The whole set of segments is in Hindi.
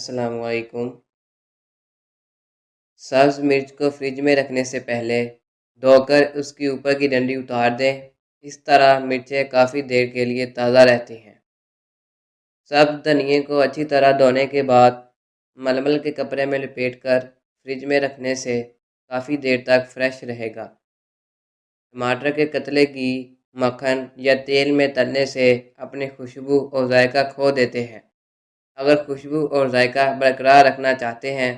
अस्सलाम वालेकुम। सब्ज़ मिर्च को फ्रिज में रखने से पहले धोकर उसकी ऊपर की डंडी उतार दें। इस तरह मिर्चें काफ़ी देर के लिए ताज़ा रहती हैं। सब्ज़ धनिए को अच्छी तरह धोने के बाद मलमल के कपड़े में लपेटकर फ्रिज में रखने से काफ़ी देर तक फ्रेश रहेगा। टमाटर के कतले घी, मक्खन या तेल में तलने से अपनी खुशबू और जायका खो देते हैं। अगर खुशबू और जायका बरकरार रखना चाहते हैं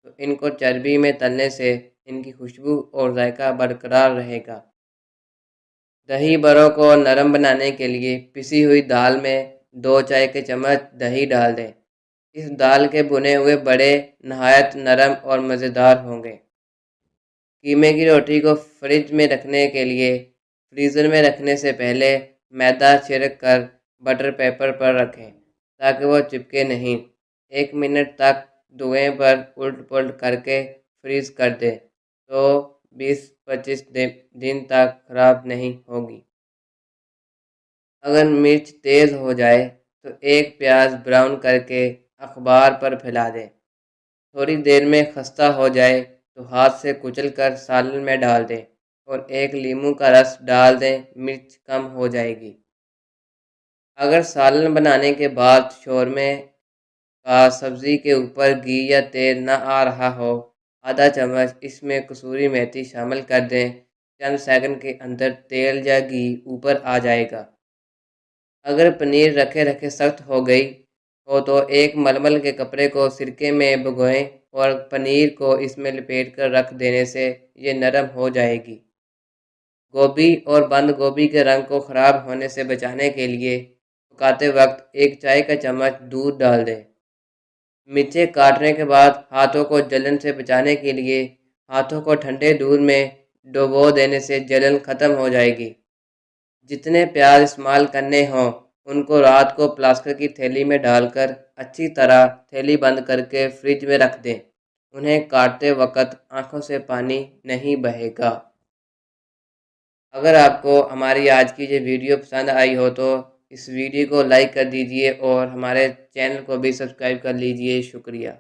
तो इनको चर्बी में तलने से इनकी खुशबू और जायका बरकरार रहेगा। दही बड़ों को नरम बनाने के लिए पिसी हुई दाल में 2 चाय के चम्मच दही डाल दें। इस दाल के भुने हुए बड़े नहायत नरम और मज़ेदार होंगे। कीमे की रोटी को फ्रिज में रखने के लिए फ्रीज़र में रखने से पहले मैदा छिड़क कर बटर पेपर पर रखें ताकि वो चिपके नहीं। 1 मिनट तक धुएं पर उल्ट पुल्ट करके फ्रीज़ कर दें तो 20-25 दिन तक ख़राब नहीं होगी। अगर मिर्च तेज़ हो जाए तो एक प्याज ब्राउन करके अखबार पर फैला दें। थोड़ी देर में खस्ता हो जाए तो हाथ से कुचल कर सालन में डाल दें और 1 लीमू का रस डाल दें, मिर्च कम हो जाएगी। अगर सालन बनाने के बाद शोरमे का सब्ज़ी के ऊपर घी या तेल न आ रहा हो, आधा चम्मच इसमें कसूरी मेथी शामिल कर दें। चंद सेकंड के अंदर तेल या घी ऊपर आ जाएगा। अगर पनीर रखे रखे सख्त हो गई हो तो एक मलमल के कपड़े को सिरके में भिगोएं और पनीर को इसमें लपेट कर रख देने से ये नरम हो जाएगी। गोभी और बंद गोभी के रंग को ख़राब होने से बचाने के लिए पकाते वक्त 1 चाय का चम्मच दूध डाल दें। मिर्चें काटने के बाद हाथों को जलन से बचाने के लिए हाथों को ठंडे दूध में डुबो देने से जलन ख़त्म हो जाएगी। जितने प्याज इस्तेमाल करने हों उनको रात को प्लास्टिक की थैली में डालकर अच्छी तरह थैली बंद करके फ्रिज में रख दें। उन्हें काटते वक्त आंखों से पानी नहीं बहेगा। अगर आपको हमारी आज की ये वीडियो पसंद आई हो तो इस वीडियो को लाइक कर दीजिए और हमारे चैनल को भी सब्सक्राइब कर लीजिए। शुक्रिया।